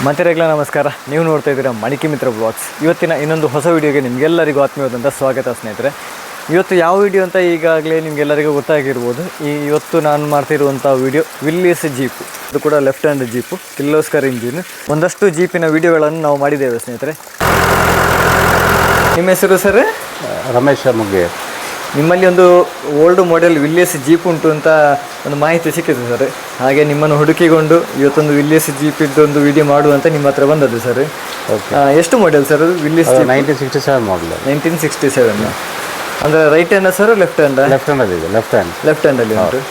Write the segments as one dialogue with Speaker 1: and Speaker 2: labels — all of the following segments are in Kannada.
Speaker 1: ಮತ್ತೆರೆಗ್ಲ ನಮಸ್ಕಾರ. ನೀವು ನೋಡ್ತಾ ಇದ್ದೀರಾ ಮಣಿಕೆ ಮಿತ್ರ ಬ್ಲಾಗ್ಸ್. ಇವತ್ತಿನ ಇನ್ನೊಂದು ಹೊಸ ವೀಡಿಯೋಗೆ ನಿಮಗೆಲ್ಲರಿಗೂ ಆತ್ಮೀಯವಾದಂಥ ಸ್ವಾಗತ ಸ್ನೇಹಿತರೆ. ಇವತ್ತು ಯಾವ ವಿಡಿಯೋ ಅಂತ ಈಗಾಗಲೇ ನಿಮಗೆಲ್ಲರಿಗೂ ಗೊತ್ತಾಗಿರ್ಬೋದು. ಇವತ್ತು ನಾನು ಮಾಡ್ತಿರುವಂಥ ವಿಡಿಯೋ ವಿಲ್ಲೀಸ್ ಜೀಪು. ಅದು ಕೂಡ left hand jeep, Kirloskar engine. ಒಂದಷ್ಟು ಜೀಪಿನ ವಿಡಿಯೋಗಳನ್ನು ನಾವು ಮಾಡಿದ್ದೇವೆ ಸ್ನೇಹಿತರೆ. ನಿಮ್ಮ ಹೆಸರು ಸರ್?
Speaker 2: ರಮೇಶ್ ಮುಗ್ಗೆ.
Speaker 1: ನಿಮ್ಮಲ್ಲಿ ಒಂದು ಓಲ್ಡ್ ಮಾಡೆಲ್ ವಿಲ್ಲೀಸ್ ಜೀಪ್ ಉಂಟು ಅಂತ ಒಂದು ಮಾಹಿತಿ ಸಿಕ್ಕಿತು ಸರ್. ಹಾಗೆ ನಿಮ್ಮನ್ನು ಹುಡುಕಿಕೊಂಡು ಇವತ್ತೊಂದು ವಿಲ್ಲೀಸ್ ಜೀಪ್ ಇದ್ದೊಂದು ವಿಡಿಯೋ ಮಾಡುವಂತ ನಿಮ್ಮ ಹತ್ರ ಬಂದದ್ದು ಸರ್. ಎಷ್ಟು ಮಾಡೆಲ್ ಸರ್ ವಿಲ್ಲೀಸ್?
Speaker 2: 1967 ಮಾಡಲ್.
Speaker 1: 1967. ಅಂದರೆ right hand sir, left hand?
Speaker 2: Left hand ಇದೆ.
Speaker 1: ಲೆಫ್ಟ್ ಹ್ಯಾಂಡಲ್ಲಿ ಉಂಟು.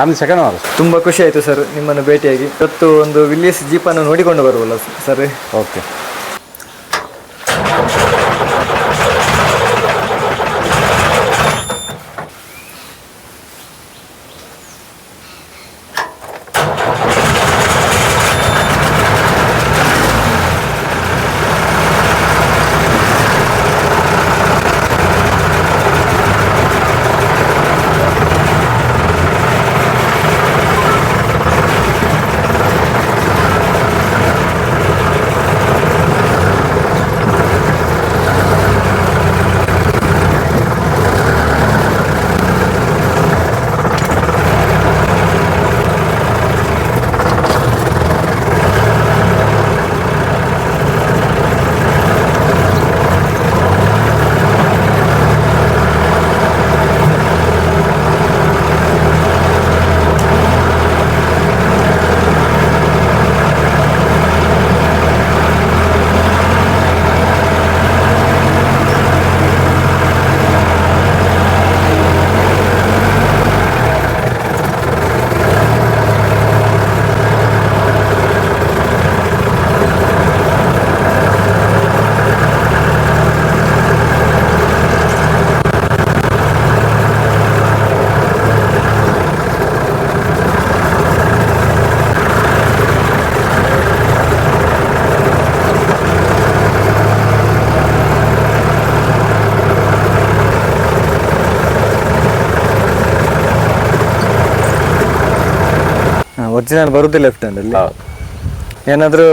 Speaker 2: ಆಮೇಲೆ ಸೆಕೆಂಡ್ ಅವರ್.
Speaker 1: ತುಂಬ ಖುಷಿ ಆಯಿತು ಸರ್ ನಿಮ್ಮನ್ನು ಭೇಟಿಯಾಗಿ. ಇವತ್ತು ಒಂದು ವಿಲ್ಲೀಸ್ ಜೀಪನ್ನು ನೋಡಿಕೊಂಡು ಬರುವಲ್ಲ ಸರ್?
Speaker 2: ಓಕೆ.
Speaker 1: ಒರಿಜಿನಲ್ ಬರುತ್ತೆ ಲೆಫ್ಟ್ ಹ್ಯಾಂಡಲ್ಲಿ. ಏನಾದರೂ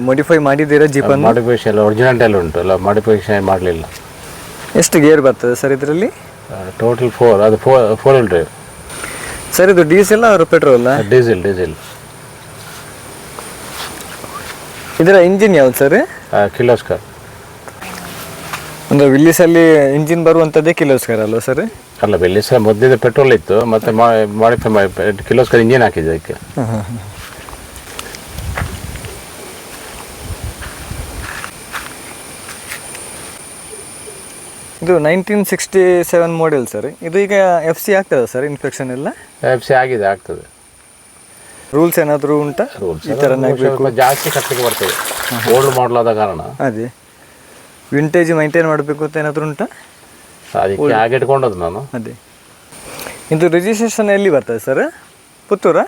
Speaker 1: ಮಾಡಿಫೈ ಮಾಡಿದ್ದೀರಾ ಜೀಪನ್ನು?
Speaker 2: ಮಾಡಿಫಿಕೇಶನ್ ಎಲ್ಲ ಒರಿಜಿನಲ್ ಎಲ್ಲ ಉಂಟು, ಎಲ್ಲ ಮಾಡಿಫಿಕೇಶನ್ ಮಾಡಲಿಲ್ಲ.
Speaker 1: ಎಷ್ಟು ಗೇರ್ ಬರ್ತದೆ ಸರ್ ಇದರಲ್ಲಿ?
Speaker 2: ಟೋಟಲ್ 4. ಅದು 4 ವೀಲ್ ಡ್ರೈವ್
Speaker 1: ಸರ್. ಇದು ಡೀಸೆಲ್ ಅವರು ಪೆಟ್ರೋಲ್?
Speaker 2: ಡೀಸೆಲ್.
Speaker 1: ಇದರ ಇಂಜಿನ್ ಯಾವ್ದು ಸರ್?
Speaker 2: ಕಿರ್ಲೋಸ್ಕರ್.
Speaker 1: ಅಂದರೆ ವಿಲ್ಲೀಸಲ್ಲಿ ಇಂಜಿನ್ ಬರುವಂಥದ್ದೇ ಕಿರ್ಲೋಸ್ಕರ್ ಅಲ್ವಾ ಸರ್?
Speaker 2: ಅಲ್ಲ, ವಿಲ್ಲೀಸ್ ಮೊದಲಿಂದ ಪೆಟ್ರೋಲ್ ಇತ್ತು, ಮತ್ತೆ ಮಾಡಿಫೈ ಕಿರ್ಲೋಸ್ಕರ್ ಇಂಜಿನ್ ಹಾಕಿದೆ ಅದಕ್ಕೆ.
Speaker 1: ಇದು 1967 ಮಾಡೆಲ್ ಸರ್. ಇದು ಈಗ FC ಆಗ್ತದೆ ಸರ್ ಇನ್ಸ್ಪೆಕ್ಷನ್ ಎಲ್ಲ?
Speaker 2: FC ಆಗ್ತದೆ.
Speaker 1: ರೂಲ್ಸ್ ಏನಾದರೂ ಉಂಟಾ? ಈ ಥರ
Speaker 2: ಜಾಸ್ತಿ ಕಟ್ಟಲಿಕ್ಕೆ ಬರ್ತದೆ, ಓಲ್ಡ್ ಮಾಡಲ್ ಆದ ಕಾರಣ.
Speaker 1: ಅದೇ ವಿಂಟೇಜ್ ಮೈಂಟೈನ್ ಮಾಡಬೇಕು ಅಂತ ಏನಾದರೂ ಉಂಟಾ?
Speaker 2: ಅದಕ್ಕೆ ಹಾಗೆ ಇಟ್ಕೊಂಡದ್ದು ನಾನು.
Speaker 1: ಅದೇ. ಇದು ರಿಜಿಸ್ಟ್ರೇಷನ್ ಎಲ್ಲಿ ಬರ್ತದೆ ಸರ್? ಪುತ್ತೂರಾ?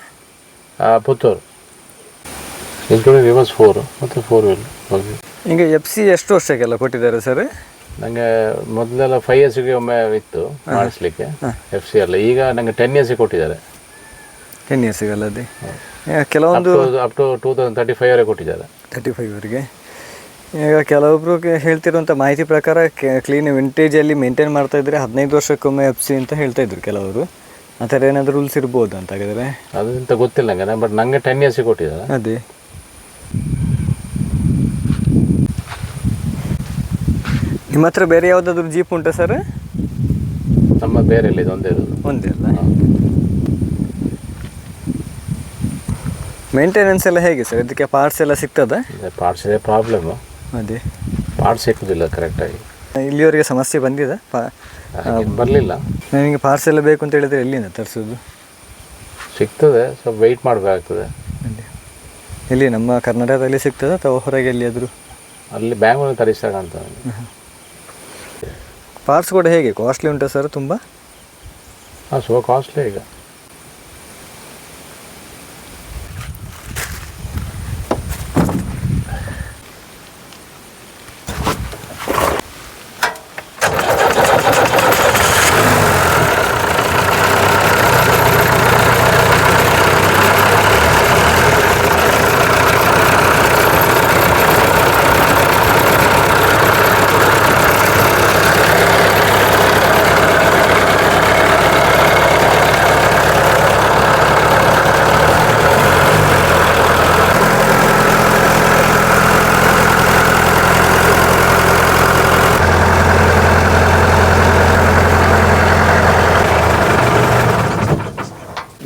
Speaker 2: ಪುತ್ತೂರು. ಇನ್ಕ್ಲೂಡಿಂಗ್ ರಿವರ್ಸ್ 4 ಮತ್ತು 4 ವೀಲ್.
Speaker 1: ಈಗ FC ಎಷ್ಟು ವರ್ಷಕ್ಕೆಲ್ಲ ಕೊಟ್ಟಿದ್ದಾರೆ ಸರ್?
Speaker 2: ನನಗೆ ಮೊದಲೆಲ್ಲ 5 ಇಯರ್ಸ್ಗೆ ಒಮ್ಮೆ ಇತ್ತು ಮಾಡಿಸ್ಲಿಕ್ಕೆ FC ಎಲ್ಲ. ಈಗ ನನಗೆ 10 ಇಯರ್ಸಿಗೆ ಕೊಟ್ಟಿದ್ದಾರೆ.
Speaker 1: 10 ಇಯರ್ಸಿಗಲ್ಲ? ಅದೇ ಕೆಲವೊಂದು
Speaker 2: ಅಪ್ ಟು 2035 ವರೆಗೆ ಕೊಟ್ಟಿದ್ದಾರೆ.
Speaker 1: 35ವರೆಗೆ. ಈಗ ಕೆಲವೊಬ್ರು ಹೇಳ್ತಿರುವಂಥ ಮಾಹಿತಿ ಪ್ರಕಾರ ಕ್ಲೀನ್ ವಿಂಟೇಜಲ್ಲಿ ಮೇಂಟೈನ್ ಮಾಡ್ತಾ ಇದ್ರೆ 15 ವರ್ಷಕ್ಕೊಮ್ಮೆ FC ಅಂತ ಹೇಳ್ತಾ ಇದ್ರು ಕೆಲವರು. ಆ ಥರ ಏನಾದರೂ ರೂಲ್ಸ್ ಇರ್ಬೋದು ಅಂತ ಹಾಗಾದರೆ?
Speaker 2: ಅದು ಅಂತ ಗೊತ್ತಿಲ್ಲ ನನಗೆ, ಬಟ್ ನನಗೆ 10 ಇಯರ್ಸಿಗೆ ಕೊಟ್ಟಿದ್ದಾರೆ.
Speaker 1: ಅದೇ. ನಿಮ್ಮ ಹತ್ರ ಬೇರೆ ಯಾವುದಾದ್ರೂ ಜೀಪ್ ಉಂಟಾ ಸರ್?
Speaker 2: ನಮ್ಮ ಬೇರೆ ಇಲ್ಲ, ಇದು ಒಂದೇ ಇರೋದು.
Speaker 1: ಒಂದೇ ಅಲ್ಲ? ಮೇಂಟೆನೆನ್ಸ್ ಎಲ್ಲ ಹೇಗೆ ಸರ್? ಇದಕ್ಕೆ ಪಾರ್ಟ್ಸ್ ಎಲ್ಲ ಸಿಗ್ತದೆ?
Speaker 2: ಪಾರ್ಟ್ಸ್ ಇದೆ ಪ್ರಾಬ್ಲಮ್ಮು.
Speaker 1: ಅದೇ,
Speaker 2: ಪಾರ್ಟ್ಸ್ ಸಿಕ್ಕುದಿಲ್ಲ ಕರೆಕ್ಟಾಗಿ.
Speaker 1: ಇಲ್ಲಿವರೆಗೆ ಸಮಸ್ಯೆ ಬಂದಿದೆ?
Speaker 2: ಬರಲಿಲ್ಲ.
Speaker 1: ನನಗೆ ಪಾರ್ಟ್ಸ್ ಎಲ್ಲ ಬೇಕು ಅಂತ ಹೇಳಿದರೆ ಎಲ್ಲಿಂದ ತರಿಸೋದು?
Speaker 2: ಸಿಗ್ತದೆ, ಸ್ವಲ್ಪ ವೆಯ್ಟ್ ಮಾಡಬೇಕಾಗ್ತದೆ.
Speaker 1: ಇಲ್ಲಿ ನಮ್ಮ ಕರ್ನಾಟಕದಲ್ಲಿ ಸಿಗ್ತದೆ ಅಥವಾ ಹೊರಗೆ ಎಲ್ಲಿಯಾದರೂ?
Speaker 2: ಅಲ್ಲಿ ಬ್ಯಾಂಗ್ಳೂರಲ್ಲಿ ತರಿಸಿದಾಗ ಅಂತ.
Speaker 1: ಪಾರ್ಟ್ಸ್ ಕೂಡ ಹೇಗೆ ಕಾಸ್ಟ್ಲಿ ಉಂಟಾ ಸರ್ ತುಂಬ?
Speaker 2: ಸ್ವಲ್ಪ ಕಾಸ್ಟ್ಲಿ ಈಗ.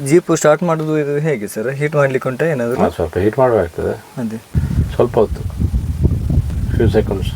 Speaker 1: ಜೀಪು ಸ್ಟಾರ್ಟ್ ಮಾಡೋದು ಇದು ಹೇಗೆ ಸರ್? ಹೀಟ್ ಮಾಡ್ಲಿಕ್ಕೆ ಉಂಟಾ ಏನಾದರೂ?
Speaker 2: ಸ್ವಲ್ಪ ಹೀಟ್ ಮಾಡಬೇಕಾಗ್ತದೆ,
Speaker 1: ಅದೇ
Speaker 2: ಸ್ವಲ್ಪ ಹೊತ್ತು, ಫ್ಯೂ ಸೆಕೆಂಡ್ಸ್.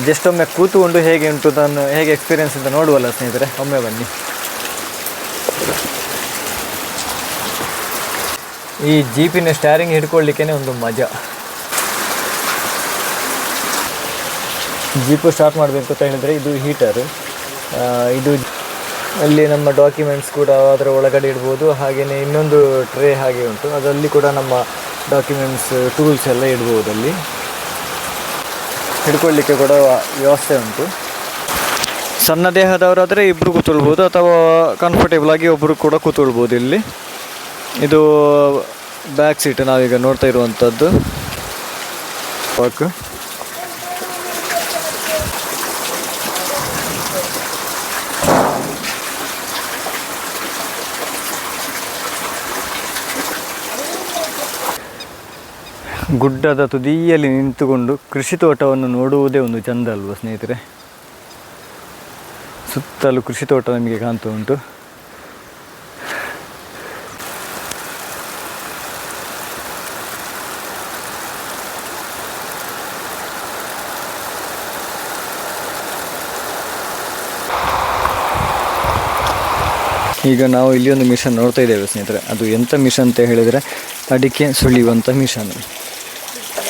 Speaker 1: ಜಸ್ಟ್ ಒಮ್ಮೆ ಕೂತುಕೊಂಡು ಹೇಗೆ ಉಂಟು ನಾನು ಹೇಗೆ ಎಕ್ಸ್ಪೀರಿಯನ್ಸ್ ಅಂತ ನೋಡುವಲ್ಲ ಸ್ನೇಹಿತರೆ, ಒಮ್ಮೆ ಬನ್ನಿ. ಈ ಜೀಪಿನ ಸ್ಟ್ಯಾರಿಂಗ್ ಹಿಡ್ಕೊಳ್ಳಿಕ್ಕೆ ಒಂದು ಮಜಾ. ಜೀಪು ಸ್ಟಾರ್ಟ್ ಮಾಡಬೇಕು ಅಂತ ಹೇಳಿದರೆ ಇದು ಹೀಟರು, ಇದು ಅಲ್ಲಿ ನಮ್ಮ ಡಾಕ್ಯುಮೆಂಟ್ಸ್ ಕೂಡ ಅದರ ಒಳಗಡೆ ಇಡ್ಬೋದು. ಹಾಗೆಯೇ ಇನ್ನೊಂದು ಟ್ರೇ ಹಾಗೆ ಉಂಟು, ಅದರಲ್ಲಿ ಕೂಡ ನಮ್ಮ ಡಾಕ್ಯುಮೆಂಟ್ಸ್ ಟೂಲ್ಸ್ ಎಲ್ಲ ಇಡ್ಬೋದು. ಅಲ್ಲಿ ಹಿಡ್ಕೊಳ್ಳಿಕ್ಕೆ ಕೂಡ ವ್ಯವಸ್ಥೆ ಉಂಟು. ಸಣ್ಣ ದೇಹದವರಾದರೆ ಇಬ್ಬರು ಕೂತ್ಕೊಳ್ಬೋದು ಅಥವಾ ಕಂಫರ್ಟೇಬಲ್ ಆಗಿ ಒಬ್ಬರು ಕೂಡ ಕೂತ್ಕೊಳ್ಬೋದು. ಇಲ್ಲಿ ಇದು ಬ್ಯಾಕ್ ಸೀಟ್ ನಾವೀಗ ನೋಡ್ತಾ ಇರುವಂಥದ್ದು. ವಾಕ್ ಗುಡ್ಡದ ತುದಿಯಲ್ಲಿ ನಿಂತುಕೊಂಡು ಕೃಷಿ ತೋಟವನ್ನು ನೋಡುವುದೇ ಒಂದು ಚಂದ ಅಲ್ವ ಸ್ನೇಹಿತರೆ? ಸುತ್ತಲೂ ಕೃಷಿ ತೋಟ ನಮಗೆ ಕಾಣ್ತಾ ಉಂಟು. ಈಗ ನಾವು ಇಲ್ಲಿ ಒಂದು ಮಿಷನ್ ನೋಡ್ತಾ ಇದ್ದೇವೆ ಸ್ನೇಹಿತರೆ. ಅದು ಎಂಥ ಮಿಷನ್ ಅಂತ ಹೇಳಿದರೆ ಅಡಿಕೆ ಸುಳಿಯುವಂಥ ಮಿಷನ್.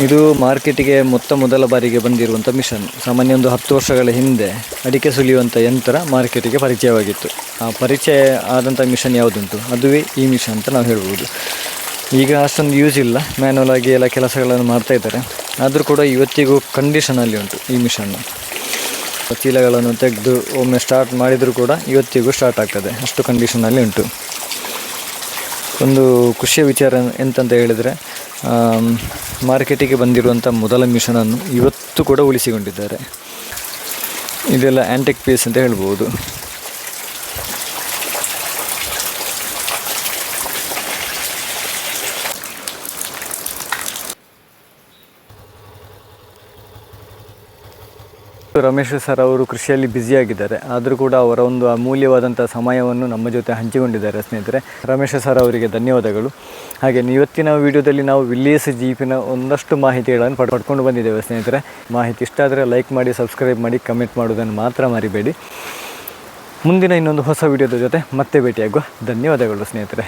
Speaker 1: ಇದು ಮಾರ್ಕೆಟಿಗೆ ಮೊದಲ ಬಾರಿಗೆ ಬಂದಿರುವಂಥ ಮಿಷನ್. ಸಾಮಾನ್ಯ ಒಂದು 10 ವರ್ಷಗಳ ಹಿಂದೆ ಅಡಿಕೆ ಸುಲಿಯುವಂಥ ಯಂತ್ರ ಮಾರ್ಕೆಟಿಗೆ ಪರಿಚಯವಾಗಿತ್ತು. ಆ ಪರಿಚಯ ಆದಂಥ ಮಿಷನ್ ಯಾವುದುಂಟು ಅದುವೇ ಈ ಮಿಷನ್ ಅಂತ ನಾವು ಹೇಳ್ಬೋದು. ಈಗ ಅಷ್ಟೊಂದು ಯೂಸ್ ಇಲ್ಲ, ಮ್ಯಾನ್ಯಲ್ ಆಗಿ ಎಲ್ಲ ಕೆಲಸಗಳನ್ನು ಮಾಡ್ತಾಯಿದ್ದಾರೆ. ಆದರೂ ಕೂಡ ಇವತ್ತಿಗೂ ಕಂಡೀಷನಲ್ಲಿ ಉಂಟು ಈ ಮಿಷನ್ನು. ಚೀಲಗಳನ್ನು ತೆಗೆದು ಒಮ್ಮೆ ಸ್ಟಾರ್ಟ್ ಮಾಡಿದರೂ ಕೂಡ ಇವತ್ತಿಗೂ ಸ್ಟಾರ್ಟ್ ಆಗ್ತದೆ, ಅಷ್ಟು ಕಂಡೀಷನಲ್ಲಿ ಉಂಟು. ಒಂದು ಖುಷಿಯ ವಿಚಾರ ಎಂತಂತ ಹೇಳಿದರೆ ಮಾರ್ಕೆಟಿಗೆ ಬಂದಿರುವಂಥ ಮೊದಲ ಮಿಷನನ್ನು ಇವತ್ತು ಕೂಡ ಉಳಿಸಿಕೊಂಡಿದ್ದಾರೆ. ಇದೆಲ್ಲ ಆ್ಯಂಟಿಕ್ ಪೀಸ್ ಅಂತ ಹೇಳ್ಬೋದು. ರಮೇಶ್ ಸರ್ ಅವರು ಕೃಷಿಯಲ್ಲಿ ಬ್ಯುಸಿಯಾಗಿದ್ದಾರೆ, ಆದರೂ ಕೂಡ ಅವರ ಒಂದು ಅಮೂಲ್ಯವಾದಂಥ ಸಮಯವನ್ನು ನಮ್ಮ ಜೊತೆ ಹಂಚಿಕೊಂಡಿದ್ದಾರೆ ಸ್ನೇಹಿತರೆ. ರಮೇಶ್ ಸರ್ ಅವರಿಗೆ ಧನ್ಯವಾದಗಳು. ಹಾಗೆ ಇವತ್ತಿನ ವಿಡಿಯೋದಲ್ಲಿ ನಾವು ವಿಲಿಯಸ್ ಜೀಪಿನ ಒಂದಷ್ಟು ಮಾಹಿತಿಗಳನ್ನು ಪಡ್ಕೊಂಡು ಬಂದಿದ್ದೇವೆ ಸ್ನೇಹಿತರೆ. ಮಾಹಿತಿ ಇಷ್ಟ ಆದರೆ ಲೈಕ್ ಮಾಡಿ, ಸಬ್ಸ್ಕ್ರೈಬ್ ಮಾಡಿ, ಕಮೆಂಟ್ ಮಾಡೋದನ್ನು ಮಾತ್ರ ಮರಿಬೇಡಿ. ಮುಂದಿನ ಇನ್ನೊಂದು ಹೊಸ ವಿಡಿಯೋದ ಜೊತೆ ಮತ್ತೆ ಭೇಟಿಯಾಗುವ. ಧನ್ಯವಾದಗಳು ಸ್ನೇಹಿತರೆ.